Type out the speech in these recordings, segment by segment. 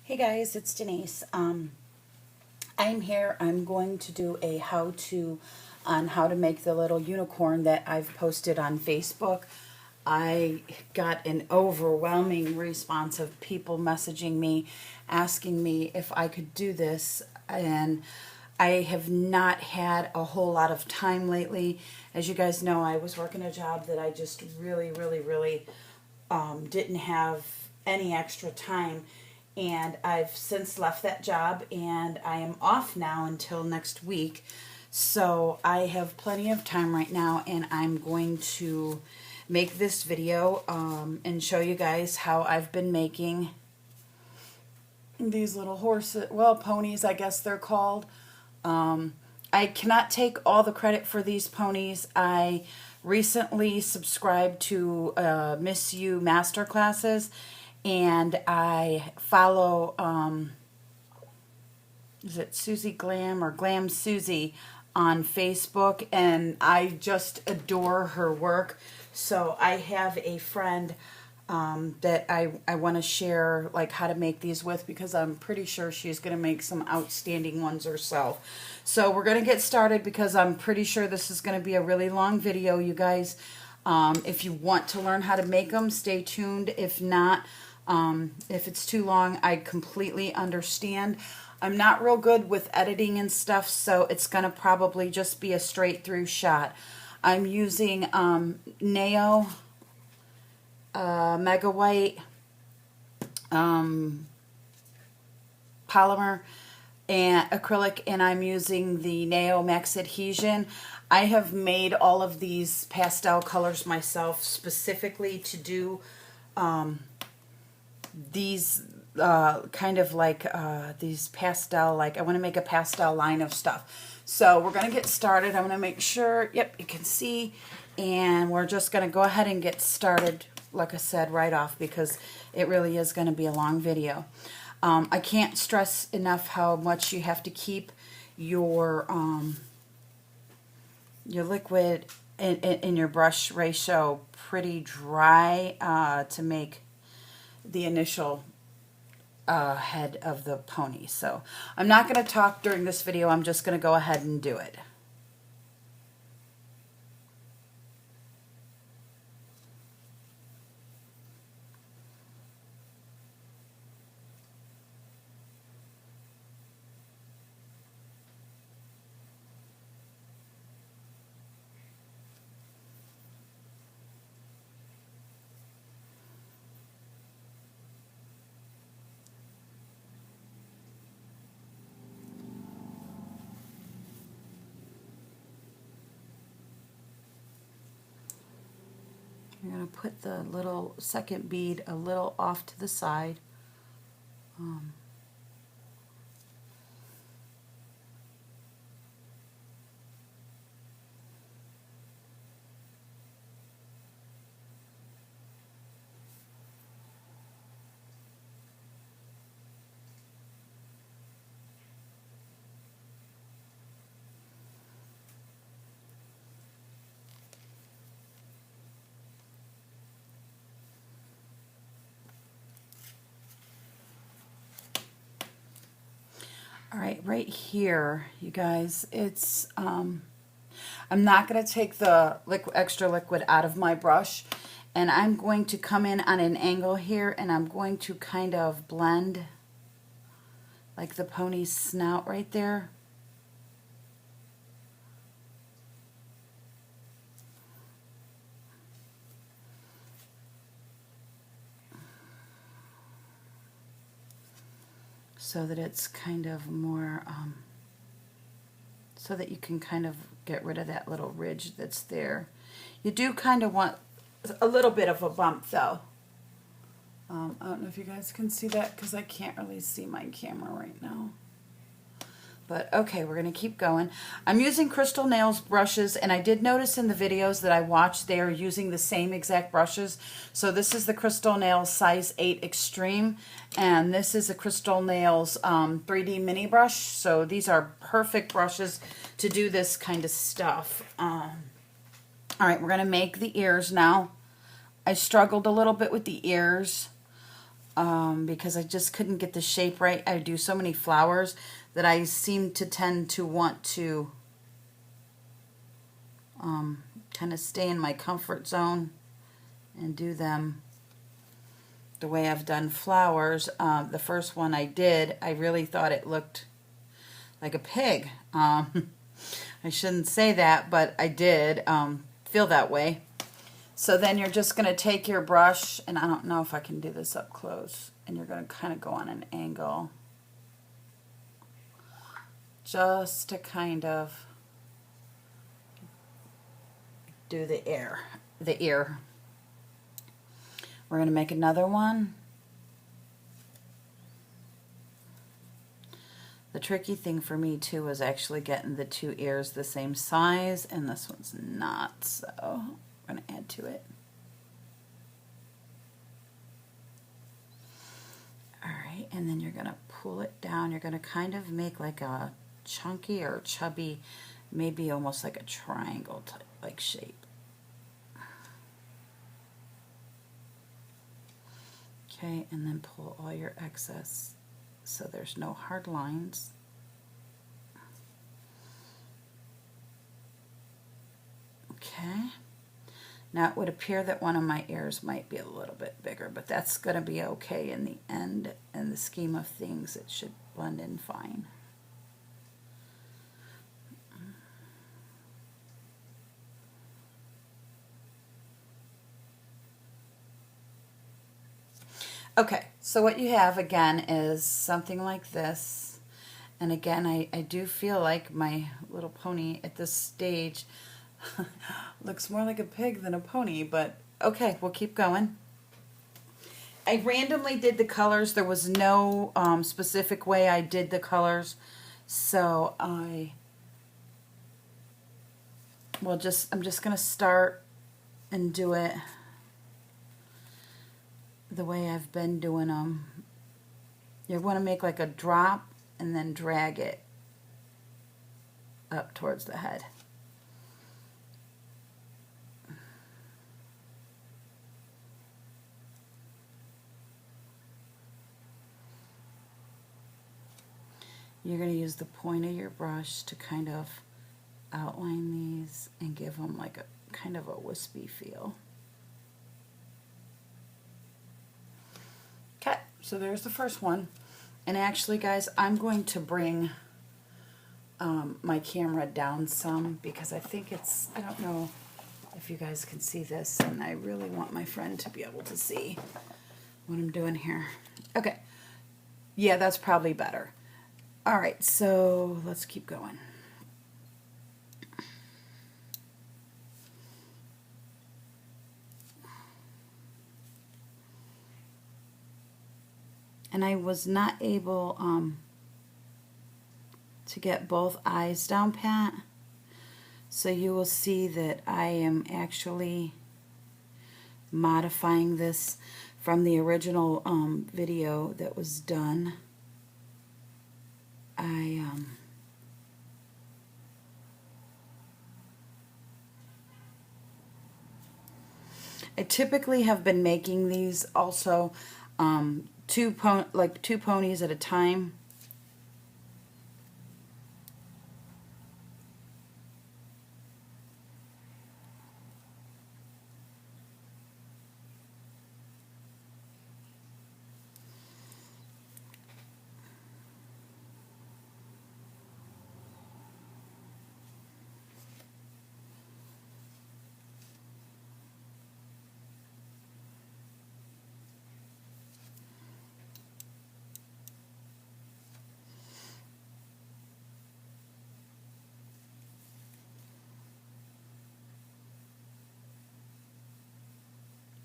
Hey guys, it's Denise. I'm here. I'm going to do a how-to on how to make the little unicorn that I've posted on Facebook. I got an overwhelming response of people messaging me, asking me if I could do this, and I have not had a whole lot of time lately. As you guys know, I was working a job that I just really didn't have any extra time, and I've since left that job and I am off now until next week. So I have plenty of time right now, and I'm going to make this video and show you guys how I've been making these little horses, well, ponies, I guess they're called. I cannot take all the credit for these ponies. I recently subscribed to Miss You Masterclasses, and I follow, is it Susie Glam or Glam Susie on Facebook, and I just adore her work. So I have a friend that I want to share like how to make these with, because I'm pretty sure she's going to make some outstanding ones herself. So we're going to get started because I'm pretty sure this is going to be a really long video, you guys. If you want to learn how to make them, stay tuned. If not, if it's too long, I completely understand. I'm not real good with editing and stuff, so it's going to probably just be a straight through shot. I'm using Neo Mega White polymer and acrylic, and I'm using the Neo Max Adhesion. I have made all of these pastel colors myself specifically to do these kind of like these pastel, like I want to make a pastel line of stuff. So we're going to get started. I'm going to make sure, yep, you can see, and we're just going to go ahead and get started, like I said, right off, because it really is going to be a long video. I can't stress enough how much you have to keep your liquid in your brush ratio pretty dry to make the initial head of the pony. So I'm not going to talk during this video. I'm just going to go ahead and do it. I'm going to put the little second bead a little off to the side. All right, right here, you guys, it's, I'm not going to take the extra liquid out of my brush, and I'm going to come in on an angle here, and I'm going to kind of blend like the pony's snout right there. So that it's kind of more, so that you can kind of get rid of that little ridge that's there. You do kind of want a little bit of a bump though. I don't know if you guys can see that because I can't really see my camera right now. But okay, we're going to keep going. I'm using Crystal Nails brushes, and I did notice in the videos that I watched they are using the same exact brushes. So this is the Crystal Nails size 8 Extreme, and this is a Crystal Nails 3D mini brush. So these are perfect brushes to do this kind of stuff. All right, we're going to make the ears now. I struggled a little bit with the ears. because I just couldn't get the shape right. I do so many flowers that I seem to tend to want to kind of stay in my comfort zone and do them the way I've done flowers. The first one I did, I really thought it looked like a pig. I shouldn't say that, but I did feel that way. So then you're just going to take your brush, and I don't know if I can do this up close, and you're going to kind of go on an angle just to kind of do the ear. We're going to make another one. The tricky thing for me too was actually getting the two ears the same size, and this one's not, so I'm going to add to it. Alright, and then you're going to pull it down. You're going to kind of make like a chunky or chubby, maybe almost like a triangle type like shape. Okay, and then pull all your excess so there's no hard lines. Okay. Now it would appear that one of my ears might be a little bit bigger, but that's going to be okay in the end. In the scheme of things, it should blend in fine. Okay, so what you have again is something like this. And again, I do feel like my little pony at this stage looks more like a pig than a pony, but okay, we'll keep going. I randomly did the colors. There was no specific way I did the colors, so I'm just going to start and do it the way I've been doing them. You want to make like a drop and then drag it up towards the head. You're going to use the point of your brush to kind of outline these and give them like a kind of a wispy feel. Okay, so there's the first one. And actually, guys, I'm going to bring my camera down some because I think it's, I don't know if you guys can see this, and I really want my friend to be able to see what I'm doing here. Okay, yeah, that's probably better. All right, so let's keep going. And I was not able to get both eyes down pat. So you will see that I am actually modifying this from the original video that was done. I typically have been making these also two ponies at a time.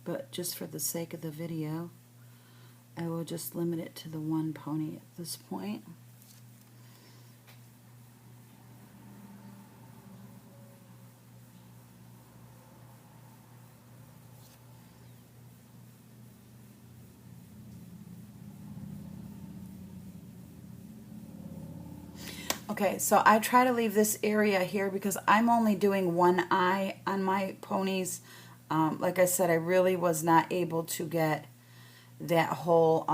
But just for the sake of the video, I will just limit it to the one pony at this point. Okay, so I try to leave this area here because I'm only doing one eye on my ponies. Like I said, I really was not able to get that whole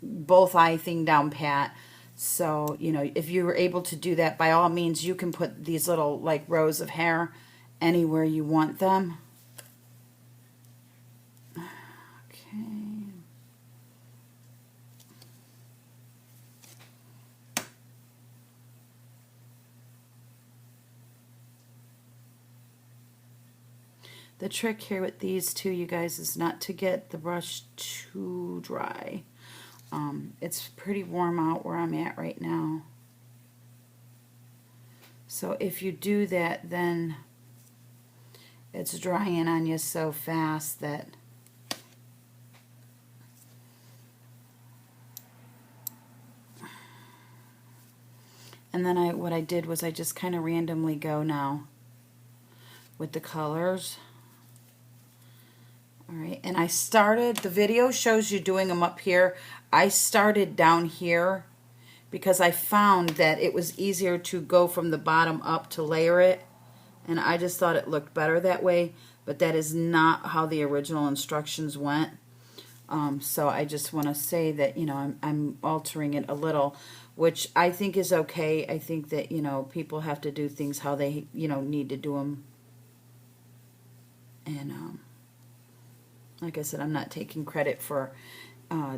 both eye thing down pat. So, you know, if you were able to do that, by all means, you can put these little like rows of hair anywhere you want them. Okay. The trick here with these two, you guys, is not to get the brush too dry. It's pretty warm out where I'm at right now. So if you do that, then it's drying on you so fast that and then what I did was I just kind of randomly go now with the colors. All right, and I started, the video shows you doing them up here. I started down here because I found that it was easier to go from the bottom up to layer it, and I just thought it looked better that way, but that is not how the original instructions went. So I just want to say that, you know, I'm altering it a little, which I think is okay. I think that, you know, people have to do things how they, you know, need to do them. And like I said, I'm not taking credit for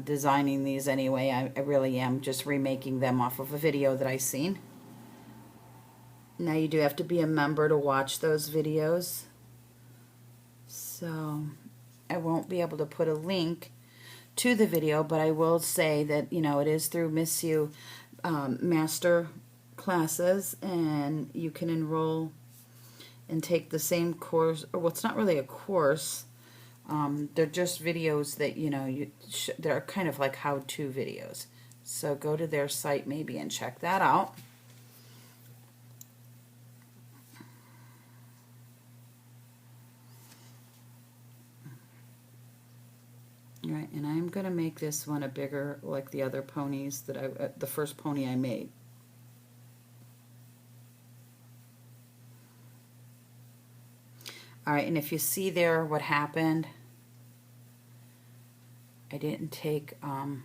designing these anyway. I really am just remaking them off of a video that I seen. Now you do have to be a member to watch those videos. So I won't be able to put a link to the video, but I will say that, you know, it is through Miss You Master Classes, and you can enroll and take the same course, or well, it's not really a course. They're just videos that, you know, they're kind of like how-to videos. So go to their site maybe and check that out. All right, and I'm going to make this one a bigger, like the other ponies that the first pony I made. All right, and if you see there what happened, I didn't take the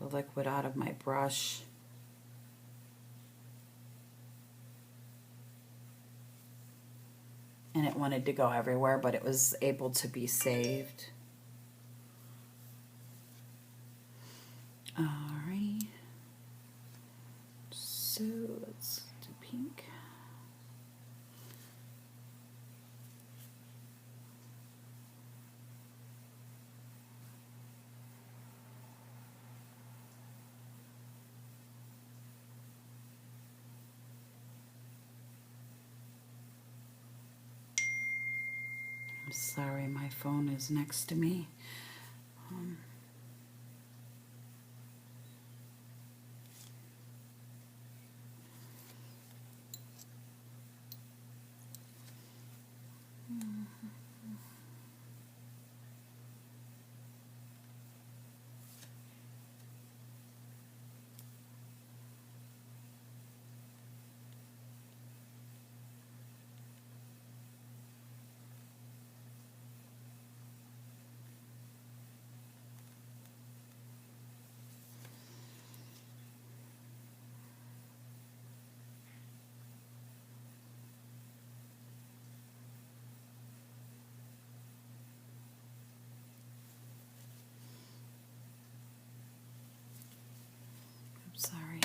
liquid out of my brush. And it wanted to go everywhere, but it was able to be saved. Alrighty. So let's do pink. I'm sorry, my phone is next to me. Sorry.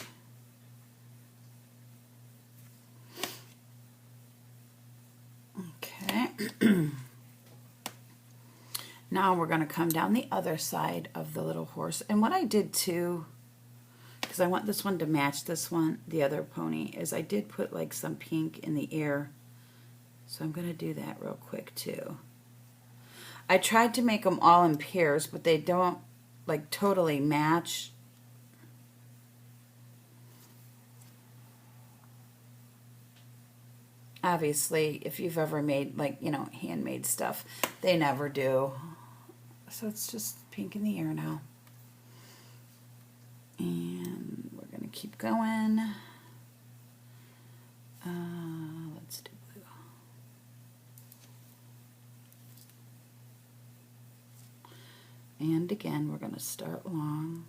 Okay. Now we're going to come down the other side of the little horse. And what I did too, because I want this one to match this one, the other pony, is I did put like some pink in the ear. So I'm going to do that real quick too. I tried to make them all in pairs, but they don't like totally match. Obviously, if you've ever made, like, you know, handmade stuff, they never do. So it's just pink in the ear now. And we're going to keep going. Let's do blue. And again, we're going to start long.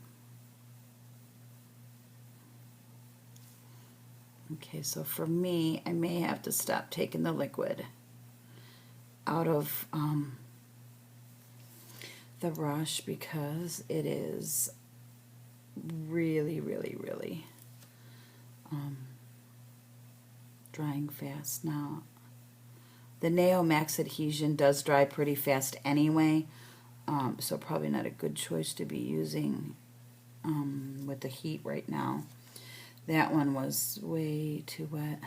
Okay, so for me, I may have to stop taking the liquid out of the brush because it is really, really, really drying fast. Now, the Neomax adhesion does dry pretty fast anyway, so probably not a good choice to be using with the heat right now. That one was way too wet.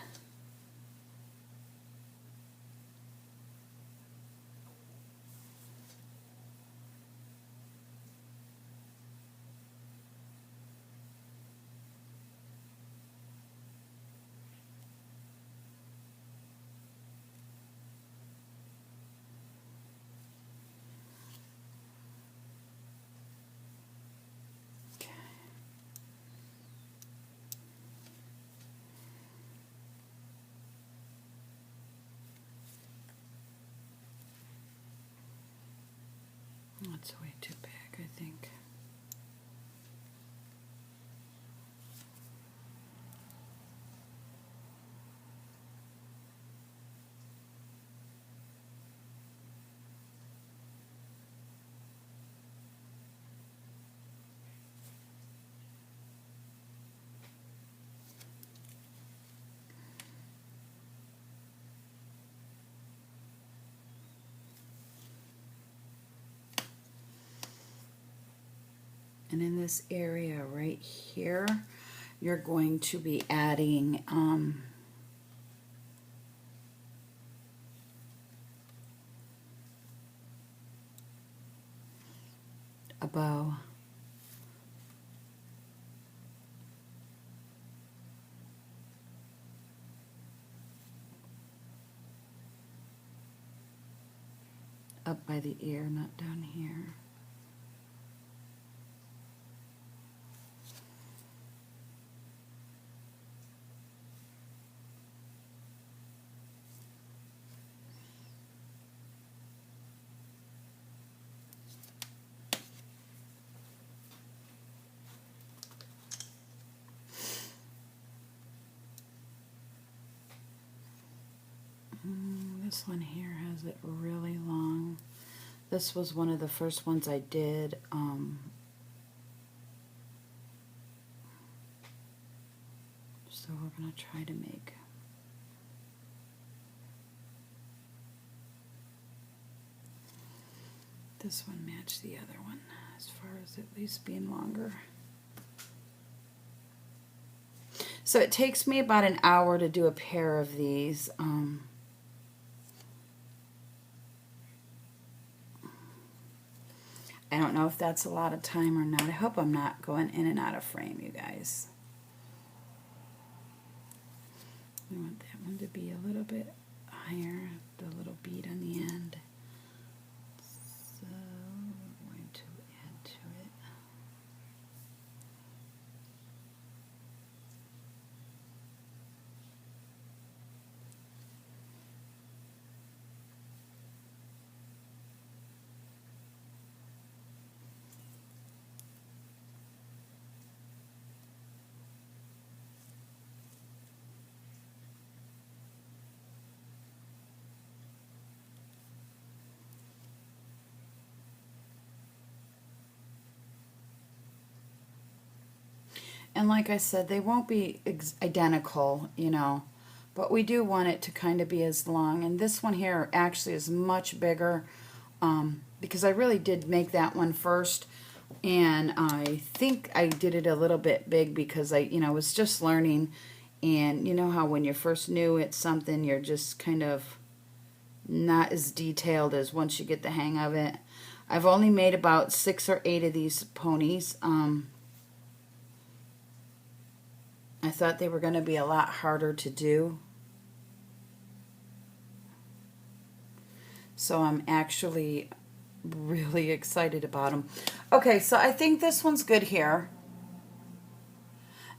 That's way too big, I think. And in this area right here, you're going to be adding a bow. Up by the ear, not down here. This one here has it really long. This was one of the first ones I did. So we're going to try to make this one match the other one as far as at least being longer. So it takes me about an hour to do a pair of these. I don't know if that's a lot of time or not. I hope I'm not going in and out of frame, you guys. We want that one to be a little bit higher, the little bead on the end. So we're going to add to it. And like I said, they won't be identical, you know, but we do want it to kind of be as long. And this one here actually is much bigger because I really did make that one first. And I think I did it a little bit big because I, was just learning. And you know how when you're first new at something, you're just kind of not as detailed as once you get the hang of it. I've only made about 6 or 8 of these ponies. I thought they were going to be a lot harder to do. So I'm actually really excited about them. Okay, so I think this one's good here.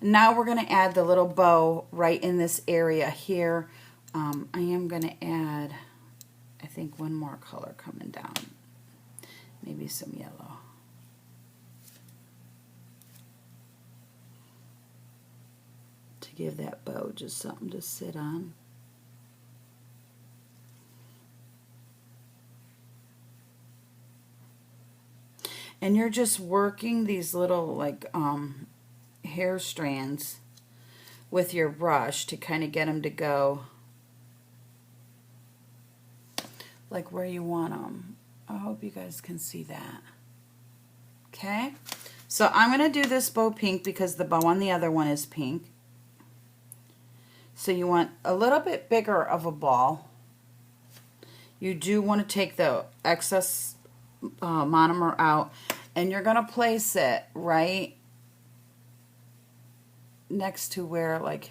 Now we're going to add the little bow right in this area here. I am going to add, I think, one more color coming down. Maybe some yellow. give that bow just something to sit on. And you're just working these little like hair strands with your brush to kind of get them to go like where you want them. I hope you guys can see that. Okay, so I'm going to do this bow pink because the bow on the other one is pink. So you want a little bit bigger of a ball. You do want to take the excess monomer out, and you're going to place it right next to where like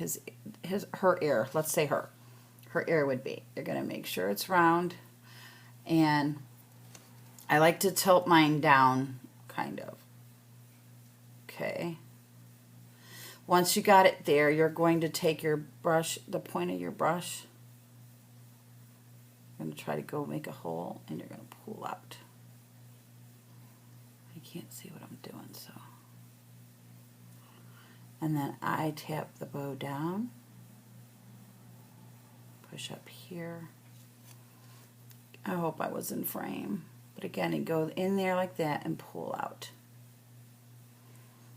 her ear, let's say her ear would be. You're going to make sure it's round, and I like to tilt mine down kind of. Okay. Once you got it there, you're going to take your brush, the point of your brush, you're going to try to go make a hole, and you're going to pull out. I can't see what I'm doing, so. And then I tap the bow down, push up here. I hope I was in frame. But again, you go in there like that and pull out.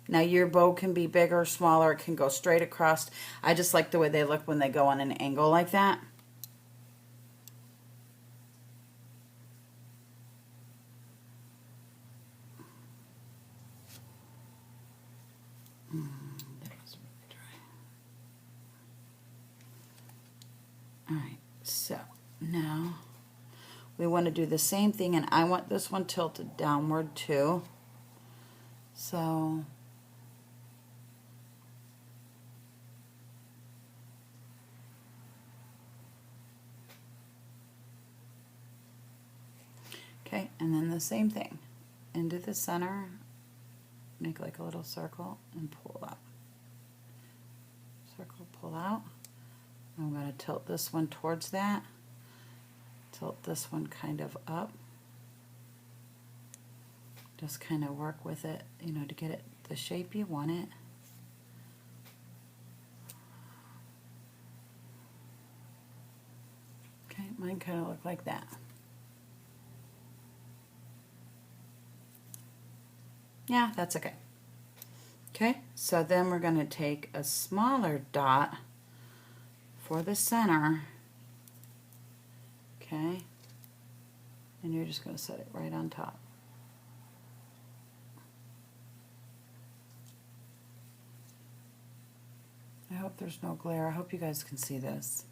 Now your bow can be bigger or smaller. It can go straight across. I just like the way they look when they go on an angle like that. That was really dry. Alright, so now we want to do the same thing, and I want this one tilted downward too. So okay, and then the same thing. Into the center, make like a little circle and pull out. Circle, pull out. I'm going to tilt this one towards that. Tilt this one kind of up. Just kind of work with it, you know, to get it the shape you want it. Okay, mine kind of look like that. Yeah, that's okay. Okay, so then we're going to take a smaller dot for the center. Okay, and you're just going to set it right on top. I hope there's no glare. I hope you guys can see this.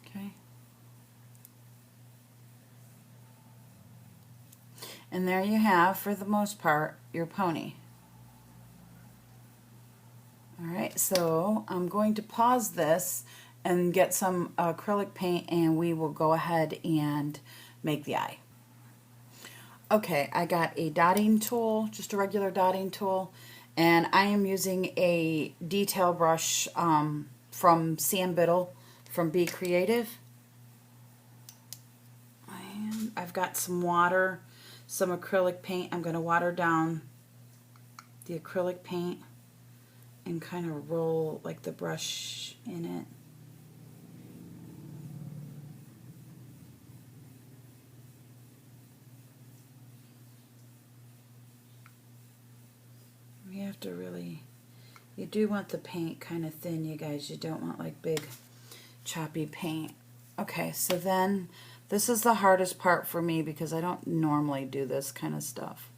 Okay. And there you have, for the most part, your pony. Alright, so I'm going to pause this and get some acrylic paint, and we will go ahead and make the eye. Okay, I got a dotting tool, just a regular dotting tool, and I am using a detail brush from Sam Biddle from Be Creative. And I've got some water, some acrylic paint. I'm going to water down the acrylic paint and kind of roll like the brush in it. You have to really, you do want the paint kind of thin, you guys. You don't want like big choppy paint. Okay, so then this is the hardest part for me because I don't normally do this kind of stuff.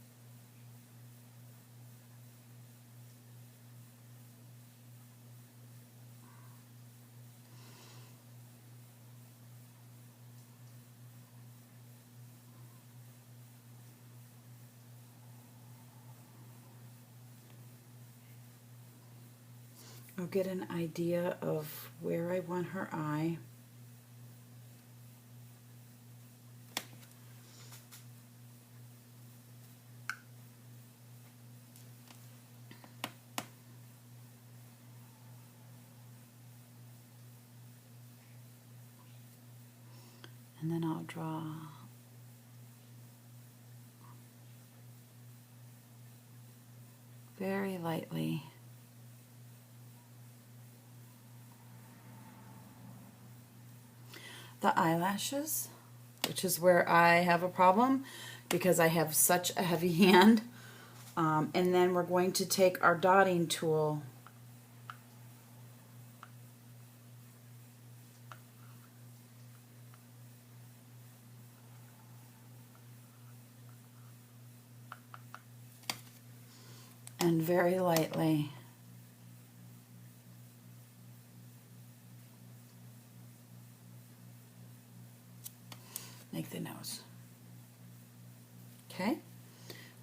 I'll get an idea of where I want her eye. And then I'll draw very lightly. The eyelashes, which is where I have a problem because I have such a heavy hand. And then we're going to take our dotting tool and very lightly make the nose. Okay,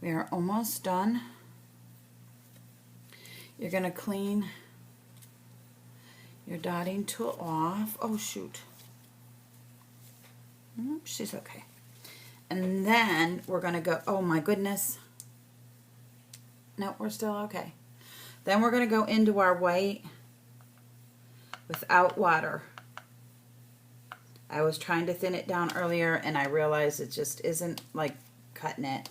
we are almost done. You're going to clean your dotting tool off. Oh, shoot. She's okay. And then we're going to go, oh my goodness. No, we're still okay. Then we're going to go into our white without water. I was trying to thin it down earlier and I realized it just isn't like cutting it.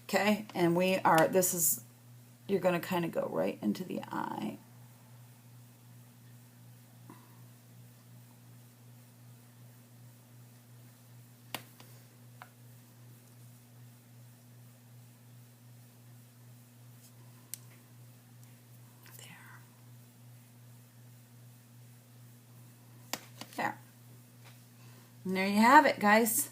Okay, and we are, this is, you're going to kind of go right into the eye. There. And there you have it, guys.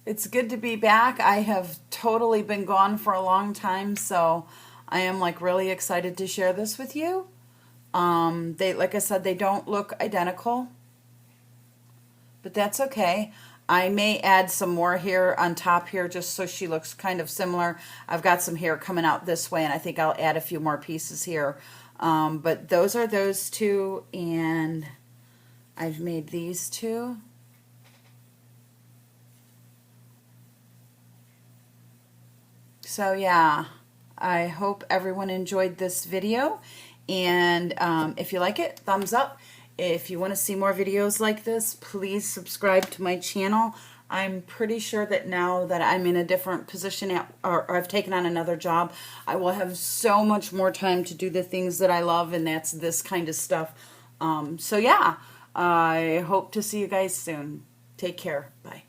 It's good to be back. I have totally been gone for a long time, so I am like really excited to share this with you. They, like I said, they don't look identical, but that's okay. I may add some more hair on top here just so she looks kind of similar. I've got some hair coming out this way, and I think I'll add a few more pieces here. But those are those two, and I've made these two. So yeah, I hope everyone enjoyed this video, and if you like it, thumbs up. If you want to see more videos like this, please subscribe to my channel. I'm pretty sure that now that I'm in a different position or I've taken on another job, I will have so much more time to do the things that I love, and that's this kind of stuff. So yeah, I hope to see you guys soon. Take care. Bye.